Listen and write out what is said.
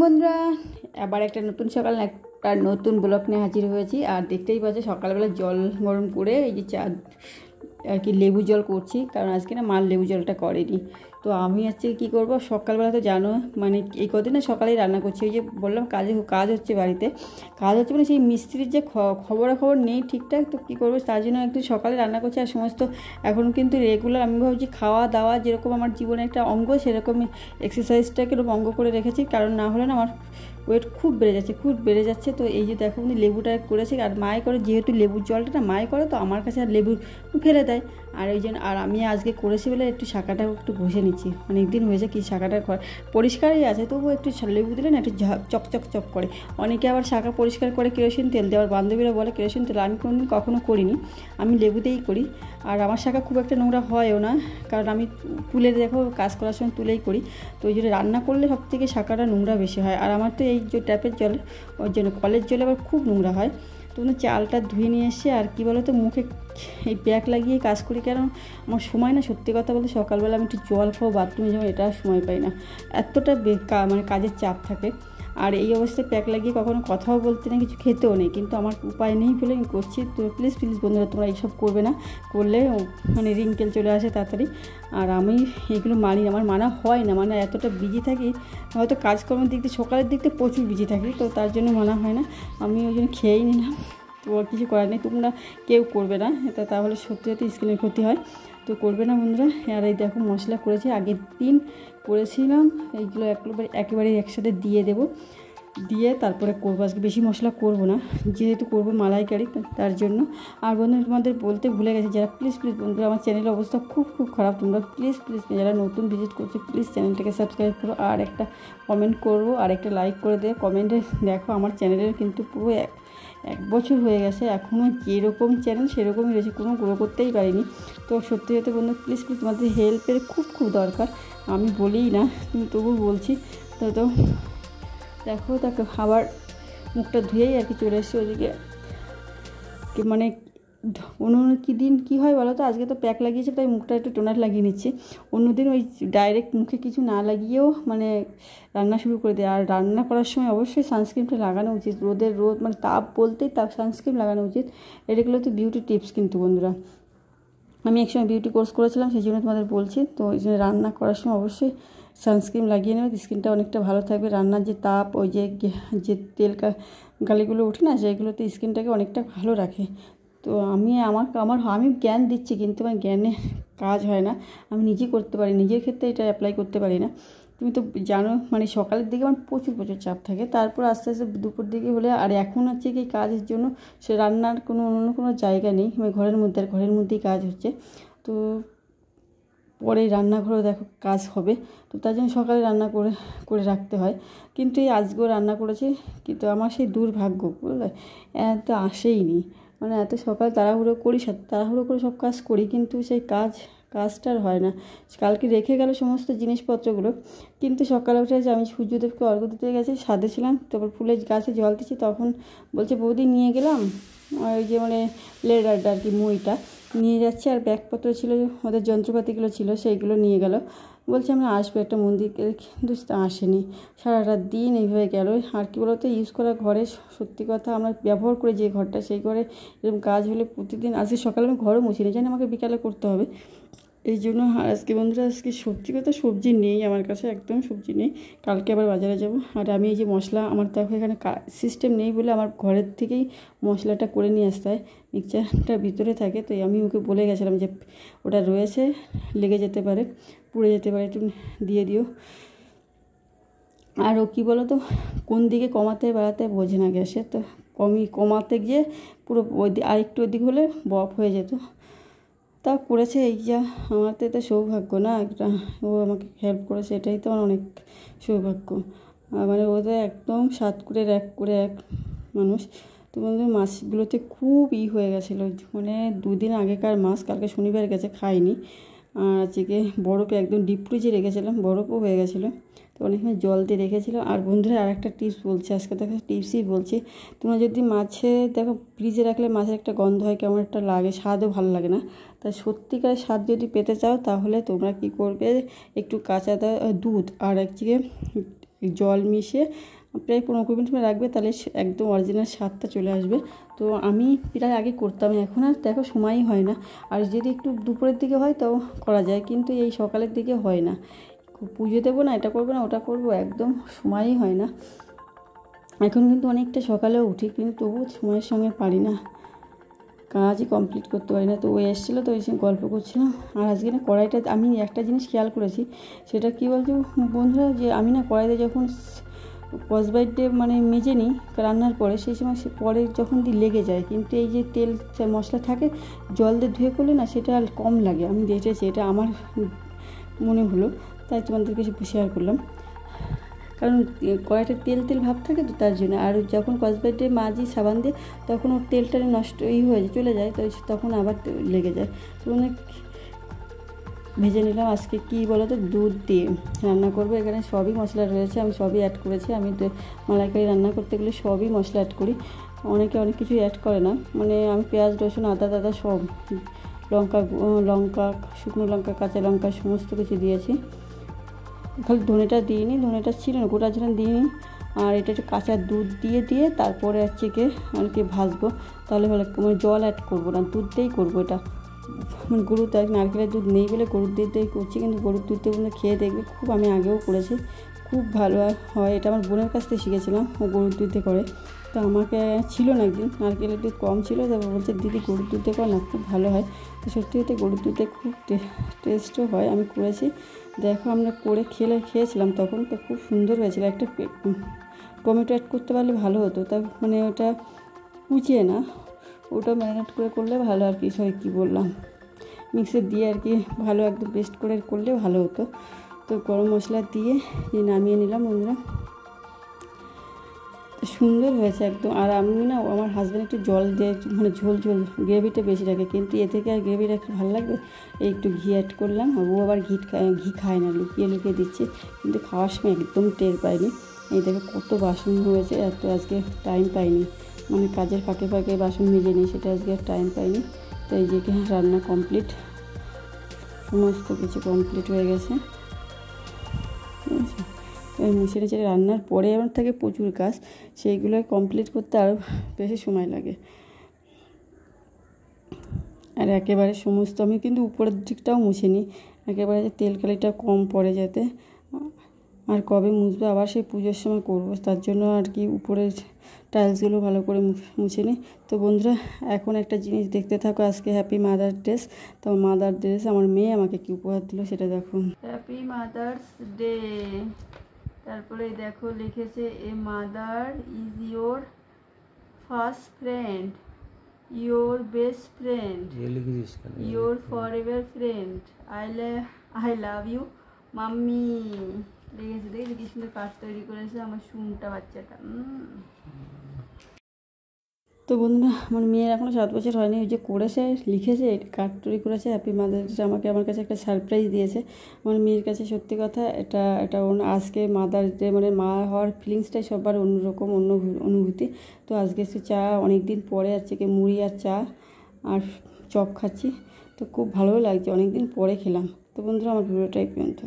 বন্ধুরা, আবার একটা নতুন সকাল একটা নতুন ব্লগ নিয়ে হাজির হয়েছি। আর দেখতেই পাচ্ছি সকালবেলা জল গরম করে এই যে চা আর কি লেবু জল করছি, কারণ আজকে না মার লেবু জলটা করেনি। তো আমি আজকে কী করবো, সকালবেলা তো জানো মানে এই কদিন না সকালেই রান্না করছি। ওই যে বললাম কাজ হচ্ছে বাড়িতে, কাজ হচ্ছে মানে সেই মিস্ত্রির যে খবরাখবর নেই ঠিকঠাক, তো কী করবো তার জন্য একটু সকালে রান্না করছি। আর সমস্ত এখন কিন্তু রেগুলার আমি ভাবছি খাওয়া দাওয়া যেরকম আমার জীবনে একটা অঙ্গ, সেরকমই এক্সারসাইজটাকে এরকম অঙ্গ করে রেখেছি, কারণ না হলে না আমার ওয়েট খুব বেড়ে যাচ্ছে। তো এই যে দেখো লেবুটা করেছি, আর মায়ে করে, যেহেতু লেবুর জলটা না মায়ে করে, তো আমার কাছে আর লেবু ফেলে দেয়। আর ওই জন্য আর আমি আজকে করেছি বলে একটু শাঁখাটা একটু ঘষে নিচ্ছি। অনেক দিন হয়েছে কি শাঁখাটা পরিষ্কারই আছে, তবুও একটু লেবু দিলে না একটু চকচক করে। অনেকে আবার শাঁখা পরিষ্কার করে কেরোসিন তেল দেওয়ার, বান্ধবীরা বলে কেরোসিন তেল, আমি কখনো করিনি, আমি লেবু দিয়েই করি। আর আমার শাঁখা খুব একটা নোংরা হয়ও না, কারণ আমি তুলে দেখো কাজ করার সময় তুলেই করি। তো ওই জন্য রান্না করলে সব থেকে শাঁখাটা নোংরা বেশি হয়। আর আমার তো এই যে ট্যাপের জল, ওই জন্য কলের জলে আবার খুব নোংরা হয়। তো চালটা ধুয়ে নিয়ে এসে আর কি বলো তো মুখে এই প্যাক লাগিয়ে কাজ করি, কারণ আমার সময় না, সত্যি কথা বলতে সকালবেলা আমি একটু জল খাবো, বাথরুমে যাবো, এটা সময় পাই না, এতটা মানে কাজের চাপ থাকে। আর এই অবস্থায় প্যাক লাগিয়ে কখনো কথাও বলতে নেই, কিছু খেতেও নেই, কিন্তু আমার উপায় নেই বলে আমি করছি। তো প্লিজ বন্ধুরা, তোমরা এইসব করবে না, করলে মানে রিঙ্কেল চলে আসে তাড়াতাড়ি। আর আমি এগুলো মানি না, আমার মানা হয় না, মানে এতটা বিজি থাকি, হয়তো কাজকর্মের দিক দিয়ে সকালের দিক দিয়ে প্রচুর বিজি থাকি, তো তার জন্য মানা হয় না। আমি ওই জন্য খেয়েই নিলাম, তো আর কিছু করার নেই। তোমরা কেউ করবে না এটা, তাহলে সত্যি স্কিনের ক্ষতি হয়, তো করবে না বন্ধুরা। আর এই দেখো মশলা করেছি, আগের দিন করেছিলাম, এইগুলো একেবারে একসাথে দিয়ে দেবো, দিয়ে তারপরে করবো। আজকে বেশি মশলা করব না, যেহেতু করবো মালাইকারি, তার জন্য। আর বন্ধুরা তোমাদের বলতে ভুলে গেছি, যারা প্লিজ বন্ধুরা, আমার চ্যানেলের অবস্থা খুব খারাপ, তোমরা প্লিজ যারা নতুন ভিজিট করছো প্লিজ চ্যানেলটাকে সাবস্ক্রাইব করো, আর একটা কমেন্ট করবো, আর একটা লাইক করে দিয়ে কমেন্টে দেখো আমার চ্যানেলের কিন্তু পুরো এক বছর হয়ে গেছে, এখনও যেরকম চ্যানেল সেরকমই রয়েছে, কোনো গ্রো করতেই পারিনি। তো সত্যি হতে বন্ধু প্লিজ তোমাদের হেল্পের খুব দরকার, আমি বলিই না কিন্তু তবু বলছি। তো দেখো তাকে আবার মুখটা ধুয়েই আর কি চলে এসেছি ওদিকে। মানে অন্য কী দিন কী হয় বলো তো, আজকে তো প্যাক লাগিয়েছে তাই মুখটা একটু টোনার লাগিয়ে নিচ্ছি, অন্যদিন ওই ডাইরেক্ট মুখে কিছু না লাগিয়েও মানে রান্না শুরু করে দেয়। আর রান্না করার সময় অবশ্যই সানস্ক্রিনটা লাগানো উচিত, রোদ মানে তাপ বলতেই সানস্ক্রিন লাগানো উচিত। এগুলো তো বিউটি টিপস কিন্তু বন্ধুরা, আমি একসময় বিউটি কোর্স করেছিলাম, সেই জন্য তোমাদের বলছি। তো ওই জন্য রান্না করার সময় অবশ্যই সানস্ক্রিন লাগিয়ে নেবে, স্কিনটা অনেকটা ভালো থাকবে। রান্নার যে তাপ, ওই যে তেল গালিগুলো ওঠে না, সেইগুলোতে স্কিনটাকে অনেকটা ভালো রাখে। তো আমি জ্ঞান দিচ্ছি, কিন্তু আমার জ্ঞানে কাজ হয় না, আমি নিজে করতে পারি, নিজের ক্ষেত্রে এটা অ্যাপ্লাই করতে পারি না। তুমি তো জানো মানে সকালের দিকে আমার প্রচুর চাপ থাকে, তারপর আস্তে দুপুর দিকে হলে। আর এখন হচ্ছে কি কাজের জন্য সে রান্নার অন্য কোনো জায়গা নেই, মানে ঘরের মধ্যেই কাজ হচ্ছে। তো পরে রান্নাঘরেও দেখো কাজ হবে, তো তার জন্য সকালে রান্না করে রাখতে হয়। কিন্তু এই আজকেও রান্না করেছি, কিন্তু আমার সেই দুর্ভাগ্য বুঝলে, এত আসেইনি, মানে এত সকাল তাড়াহুড়ো করে সব কাজ করি, কিন্তু সেই কাজটা আর হয় না। কালকে রেখে গেল সমস্ত জিনিসপত্রগুলো, কিন্তু সকালে উঠে আমি সূর্যদেবকে অর্ঘ্য দিতে গেছি, ছাদে ছিলাম, তারপর ফুলের গাছে জল দিচ্ছি, তখন বলছে বৌদি নিয়ে গেলাম ওই যে মানে লেডারটা আর কি, মুইটা নিয়ে যাচ্ছে, আর ব্যাগপত্র ছিল, ওদের যন্ত্রপাতিগুলো ছিল, সেইগুলো নিয়ে গেল, বলছে আমরা আসবো একটা মন্দিরকে, কিন্তু আসেনি, সারাটা দিন এইভাবে গেল। আর কি বলতো, ইউজ করা ঘরে, সত্যি কথা আমরা ব্যবহার করে যে ঘরটা, সেই ঘরে এরকম কাজ হলে প্রতিদিন, আজকে সকালে আমি ঘরও মুছিনি, জানি আমাকে বিকালে করতে হবে। এই জন্য আজকে বন্ধুরা, আজকে সত্যি কথা সবজি নেই আমার কাছে, একদম সবজি নেই, কালকে আবার বাজারে যাব। আর আমি এই যে মশলা, আমার দেখো এখানে সিস্টেম নেই বলে আমার ঘরের থেকেই মশলাটা করে নিয়ে আসতে হয়, মিক্সচারটা ভিতরে থাকে। তো আমি ওকে বলে গেছিলাম যে ওটা রয়েছে, লেগে যেতে পারে, পুড়ে যেতে পারে, একটু দিয়ে দিও। আর ও কী বলো তো, কোন দিকে কমাতে বাড়াতে বোঝে না গ্যাসে, তো কমাতে গিয়ে পুরো আরেকটু ওদিক হলে বফ হয়ে যেত। তা করেছে, এই যা, আমার তো এটা সৌভাগ্য না একটা, ও আমাকে হেল্প করেছে, এটাই তো আমার অনেক সৌভাগ্য। মানে ওদের একদম 7 করে এক মানুষ। তো বন্ধু মাছগুলোতে খুব হয়ে গেছিলো, মানে 2 দিন আগেকার মাছ, কালকে শনিবার গেছে, খাইনি। আর আজকে বরফে একদম ডিপ ফ্রিজে রেখেছিলাম, বরফও হয়ে গেছিলো, তো অনেকক্ষণ জল দিয়ে রেখেছিলো। আর বন্ধুরা আর একটা টিপস বলছি, আজকে দেখো টিপসই বলছি, তোমরা যদি মাছে দেখো ফ্রিজে রাখলে মাছের একটা গন্ধ হয়, কেমন একটা লাগে, স্বাদও ভালো লাগে না। তাই সত্যিকারের স্বাদ যদি পেতে চাও, তাহলে তোমরা কি করবে, একটু কাঁচা দুধ আর একদিকে জল মিশিয়ে প্রায় 15-20 মিনিট রাখবে, তাহলে একদম অরিজিনাল স্বাদটা চলে আসবে। তো আমি প্রায় আগে করতাম, এখন আর দেখো সময়ই হয় না। আর যদি একটু দুপুরের দিকে হয় তাও করা যায়, কিন্তু এই সকালের দিকে হয় না। পুজো দেবো না, এটা করবো না, ওটা করবো, একদম সময়ই হয় না। এখন কিন্তু অনেকটা সকালেও উঠি, কিন্তু তবুও সময়ের সঙ্গে পারি না, কাজই কমপ্লিট করতে পারি না। তো ও এসেছিলো, তো ওই সঙ্গে গল্প করছিলাম। আর আজকে না কড়াইটা, আমি একটা জিনিস খেয়াল করেছি, সেটা কী বলছো বন্ধুরা, যে আমি না কড়াইতে যখন স্কচব্রাইট দিয়ে মানে মেজে নিই রান্নার পরে, সেই সময় সে পরে যখন লেগে যায়, কিন্তু এই যে তেল মশলা থাকে জল দিয়ে ধুয়ে করলে না সেটা আর কম লাগে। আমি দেখেছি, এটা আমার মনে হলো, তাই তোমাদেরকে শেয়ার করলাম। কারণ কড়াইটা তেল তেল ভাব থাকে তো, তার জন্য। আর যখন স্কচব্রাইট দিয়ে মাজি সাবান দিয়ে, তখন ওর তেলটা নষ্ট হয়ে যায়, চলে যায়, তো তখন আবার লেগে যায়। তো অনেক ভেজে নিলাম। আজকে কী বলো তো, দুধ দিয়ে রান্না করবো। এখানে সবই মশলা রয়েছে, আমি সবই অ্যাড করেছি। আমি মালাইকারি রান্না করতে গেলে সবই মশলা অ্যাড করি, অনেকে অনেক কিছুই অ্যাড করে না। মানে আমি পেঁয়াজ, রসুন, আদা টাদা সব, লঙ্কা, শুকনো লঙ্কা, কাঁচা লঙ্কা সমস্ত কিছু দিয়েছি। খালি ধনেটা দিইনি, ধনেটা ছিল না, গোটা ধনে দিইনি। আর এটা একটু কাঁচা দুধ দিয়ে তারপরে হচ্ছে কি আর কি ভাজবো, তাহলে ভালো। মানে জল অ্যাড করবো না, দুধ দিয়েই করবো এটা। মানে গরুর দুধ, নারকেলের দুধ নেই বলে গরুর দুধ দিয়েই করছি, কিন্তু গরুর দুধ দিয়ে খেয়ে দেখবে, খুব আমি আগেও করেছি, খুব ভালো হয়। এটা আমার বোনের কাছ থেকে শিখেছিলাম, ও গরুর দুধে করে। তো আমাকে ছিল না একদিন, নারকেলের দুধ কম ছিল, তারপর বলছে দিদি গরুর দুধে কর না, খুব ভালো হয়। তো সত্যি সত্যি গরুর দুধে খুব টেস্টও হয়। আমি করেছি, দেখো আমরা করে খেয়েছিলাম তখন, তো খুব সুন্দর হয়েছিল। একটা টমেটো অ্যাড করতে পারলে ভালো হতো, তা মানে ওটা কুচিয়ে না, ওটা ম্যারিনেট করে করলে ভালো আর কি। কী বললাম, মিক্সে দিয়ে আর কি ভালো একদম পেস্ট করে করলে ভালো হতো। তো গরম মশলা দিয়ে নামিয়ে নিলাম বন্ধুরা, সুন্দর হয়েছে একদম। আর আমি না, আমার হাজব্যান্ড একটু জল দিয়ে মানে ঝোল গ্রেভিটা বেশি রাখে, কিন্তু এ থেকে আর গ্রেভি রাখতে ভালো লাগবে। এই একটু ঘি অ্যাড করলাম, আর ও আবার ঘি খায় না, লুকিয়ে দিচ্ছে, কিন্তু খাওয়ার সময় একদম টের পাইনি। এই দেখো কত বাসন হয়েছে, এত আজকে টাইম পাইনি, মানে কাজের ফাঁকে বাসন মেজে নিই, সেটা আজকে আর টাইম পাইনি। তো এই যে রান্না কমপ্লিট, সমস্ত কিছু কমপ্লিট হয়ে গেছে, ঠিক আছে। মুছে নিচে রান্নার পরে আমার থাকে প্রচুর কাজ, সেইগুলো কমপ্লিট করতে আরও বেশি সময় লাগে। আর একেবারে সমস্ত আমি কিন্তু উপরের দিকটাও মুছে নিই, একেবারে যে তেল কালিটা কম পড়ে যেতে। আর কবে মুছবো, আবার সেই পুজোর সময় করবো, তার জন্য আর কি উপরের টাইলসগুলো ভালো করে মুছে নিই। তো বন্ধুরা, এখন একটা জিনিস দেখতে থাকো, আজকে হ্যাপি মাদার ডে। তো মাদার ড্রেস আমার মেয়ে আমাকে কি উপহার দিল সেটা দেখুন। Happy mother's day. তারপরে দেখো লিখেছে, a mother is your first friend, your best friend, your forever friend, I love you mummy. লিখেছে, দেখি কি সুন্দর কার্ড তৈরি করেছে আমার শুনটা বাচ্চাটা। তো বন্ধুরা, আমার মেয়ের এখনও 7 বছর হয়নি, ওই যে করেছে, লিখেছে, কার্ড তৈরি করেছে হ্যাপি মাদার্স ডে। আমার কাছে একটা সারপ্রাইজ দিয়েছে আমার মেয়ের কাছে। সত্যি কথা, এটা আজকে মাদার্স ডে, মানে মা হওয়ার ফিলিংসটাই সবার অন্যরকম, অন্য অনুভূতি। তো আজকে সে চা অনেক দিন পরে আজকে মুড়ি আর চা আর চপ খাচ্ছি, তো খুব ভালোও লাগছে, অনেক দিন পরে খেলাম। তো বন্ধুরা, আমার ভিডিওটা এই পর্যন্ত।